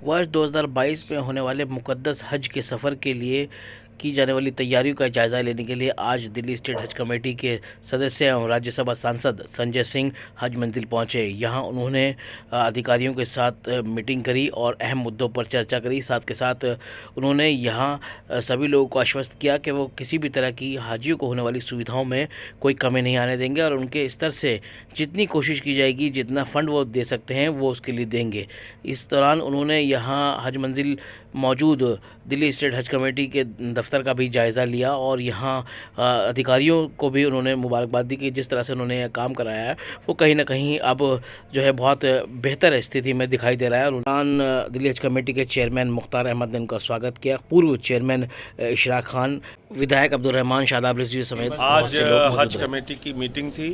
वर्ष 2022 में होने वाले मुक़द्दस हज के सफ़र के लिए की जाने वाली तैयारियों का जायज़ा लेने के लिए आज दिल्ली स्टेट हज कमेटी के सदस्य एवं राज्यसभा सांसद संजय सिंह हज मंजिल पहुंचे। यहां उन्होंने अधिकारियों के साथ मीटिंग करी और अहम मुद्दों पर चर्चा करी। साथ के साथ उन्होंने यहां सभी लोगों को आश्वस्त किया कि वो किसी भी तरह की हाजियों को होने वाली सुविधाओं में कोई कमी नहीं आने देंगे और उनके स्तर से जितनी कोशिश की जाएगी, जितना फ़ंड वो दे सकते हैं वो उसके लिए देंगे। इस दौरान उन्होंने यहाँ हज मंजिल मौजूद दिल्ली स्टेट हज कमेटी के दफ्तर का भी जायज़ा लिया और यहाँ अधिकारियों को भी उन्होंने मुबारकबाद दी कि जिस तरह से उन्होंने यह काम कराया है वो कहीं ना कहीं अब जो है बहुत बेहतर स्थिति में दिखाई दे रहा है। और दिल्ली हज कमेटी के चेयरमैन मुख्तार अहमद ने उनका स्वागत किया। पूर्व चेयरमैन इशराक खान, विधायक अब्दुल रहमान, शादाब रिजवी समेत आज हज कमेटी की मीटिंग थी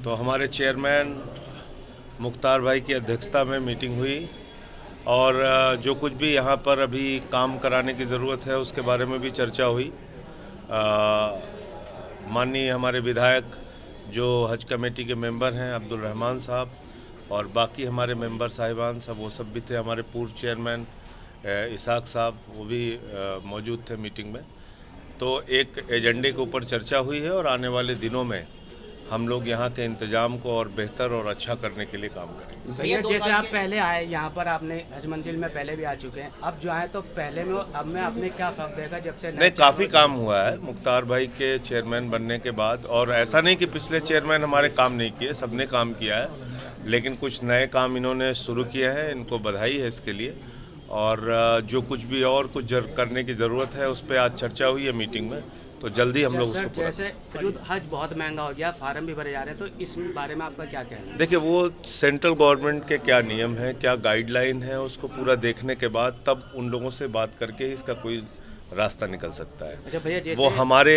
तो हमारे चेयरमैन मुख्तार भाई की अध्यक्षता में मीटिंग हुई और जो कुछ भी यहाँ पर अभी काम कराने की ज़रूरत है उसके बारे में भी चर्चा हुई। माननीय हमारे विधायक जो हज कमेटी के मेंबर हैं अब्दुल रहमान साहब और बाकी हमारे मेंबर साहिबान सब वो सब भी थे। हमारे पूर्व चेयरमैन इसाक साहब वो भी मौजूद थे मीटिंग में। तो एक एजेंडे के ऊपर चर्चा हुई है और आने वाले दिनों में हम लोग यहाँ के इंतजाम को और बेहतर और अच्छा करने के लिए काम करेंगे। भैया जैसे आप पहले आए यहाँ पर, आपने हज मंजिल में पहले भी आ चुके हैं, अब जो आए तो पहले में अब में आपने क्या फर्क देखा जब से? नहीं, काफ़ी काम हुआ है मुख्तार भाई के चेयरमैन बनने के बाद। और ऐसा नहीं कि पिछले चेयरमैन हमारे काम नहीं किए, सबने काम किया है, लेकिन कुछ नए काम इन्होंने शुरू किए हैं, इनको बधाई है इसके लिए। और जो कुछ भी और कुछ करने की ज़रूरत है उस पर आज चर्चा हुई है मीटिंग में, तो जल्दी हम लोग उसको पूरा। जैसे हज बहुत महंगा हो गया, फार्म भी भरे जा रहे हैं, तो इस बारे में आपका क्या कहना है? देखिए, वो सेंट्रल गवर्नमेंट के क्या नियम है, क्या गाइडलाइन है, उसको पूरा देखने के बाद तब उन लोगों से बात करके ही इसका कोई रास्ता निकल सकता है। अच्छा भैया, जैसे वो हमारे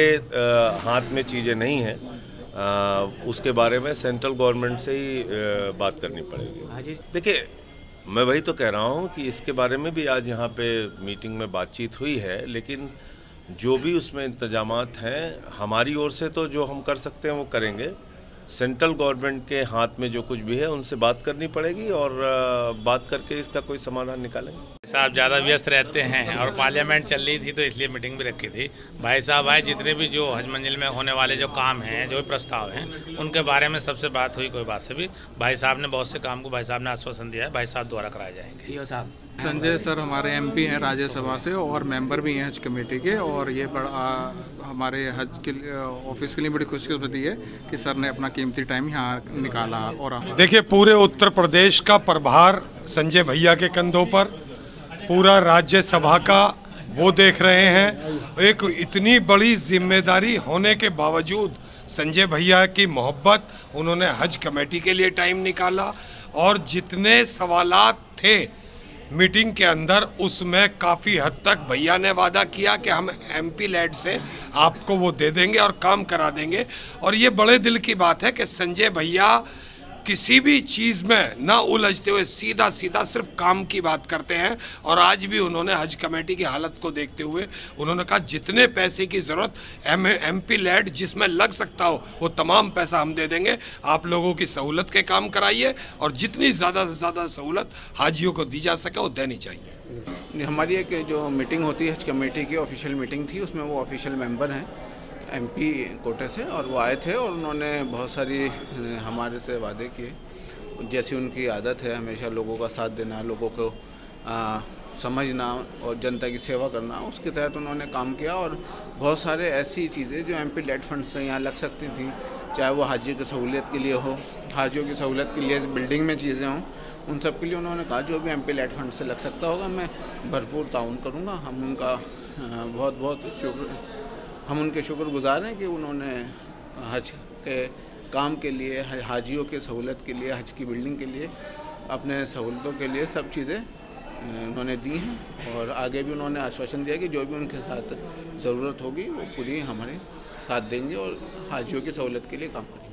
हाथ में चीज़ें नहीं हैं, उसके बारे में सेंट्रल गवर्नमेंट से ही बात करनी पड़ेगी। देखिए, मैं वही तो कह रहा हूँ कि इसके बारे में भी आज यहाँ पे मीटिंग में बातचीत हुई है, लेकिन जो भी उसमें इंतजामात हैं हमारी ओर से तो जो हम कर सकते हैं वो करेंगे। सेंट्रल गवर्नमेंट के हाथ में जो कुछ भी है उनसे बात करनी पड़ेगी और बात करके इसका कोई समाधान निकालेंगे। साहब ज़्यादा व्यस्त रहते हैं और पार्लियामेंट चल रही थी तो इसलिए मीटिंग भी रखी थी। भाई साहब आए, जितने भी जो हज मंजिल में होने वाले जो काम हैं, जो प्रस्ताव हैं, उनके बारे में सबसे बात हुई। कोई बात से भी भाई साहब ने बहुत से काम को भाई साहब ने आश्वासन दिया है, भाई साहब द्वारा कराए जाएंगे। साहब संजय सर हमारे एमपी हैं राज्यसभा से और मेंबर भी हैं हज कमेटी के, और ये बड़ा हमारे हज के ऑफिस के लिए बड़ी खुशकिस्मती है कि सर ने अपना कीमती टाइम यहाँ निकाला। और देखिए, पूरे उत्तर प्रदेश का प्रभार संजय भैया के कंधों पर, पूरा राज्यसभा का वो देख रहे हैं। एक इतनी बड़ी जिम्मेदारी होने के बावजूद संजय भैया की मोहब्बत, उन्होंने हज कमेटी के लिए टाइम निकाला और जितने सवालात थे मीटिंग के अंदर उसमें काफ़ी हद तक भैया ने वादा किया कि हम एमपी लेड से आपको वो दे देंगे और काम करा देंगे। और ये बड़े दिल की बात है कि संजय भैया किसी भी चीज़ में ना उलझते हुए सीधा सीधा सिर्फ काम की बात करते हैं। और आज भी उन्होंने हज कमेटी की हालत को देखते हुए उन्होंने कहा जितने पैसे की ज़रूरत एमपी लेड जिसमें लग सकता हो वो तमाम पैसा हम दे देंगे। आप लोगों की सहूलत के काम कराइए और जितनी ज़्यादा से ज़्यादा सहूलत हाजियों को दी जा सके वो देनी चाहिए। हमारी एक जो मीटिंग होती है हज कमेटी की ऑफिशियल मीटिंग थी, उसमें वो ऑफिशियल मेंबर हैं एमपी कोटे से, और वो आए थे और उन्होंने बहुत सारी हमारे से वादे किए। जैसी उनकी आदत है हमेशा लोगों का साथ देना, लोगों को समझना और जनता की सेवा करना, उसके तहत उन्होंने काम किया। और बहुत सारे ऐसी चीज़ें जो एमपी लेड फंड से यहाँ लग सकती थी, चाहे वो हाजियों की सहूलियत के लिए हो, हाजियों की सहूलियत के लिए बिल्डिंग में चीज़ें हों, उन सब के लिए उन्होंने कहा जो भी एमपी लेड फंड से लग सकता होगा मैं भरपूर ताउन करूँगा। हम उनका हम उनके शुक्रगुजार हैं कि उन्होंने हज के काम के लिए, हाजियों के सहूलत के लिए, हज की बिल्डिंग के लिए, अपने सहूलतों के लिए सब चीज़ें उन्होंने दी हैं। और आगे भी उन्होंने आश्वासन दिया कि जो भी उनके साथ ज़रूरत होगी वो पूरी हमारे साथ देंगे और हाजियों की सहूलत के लिए काम करेंगे।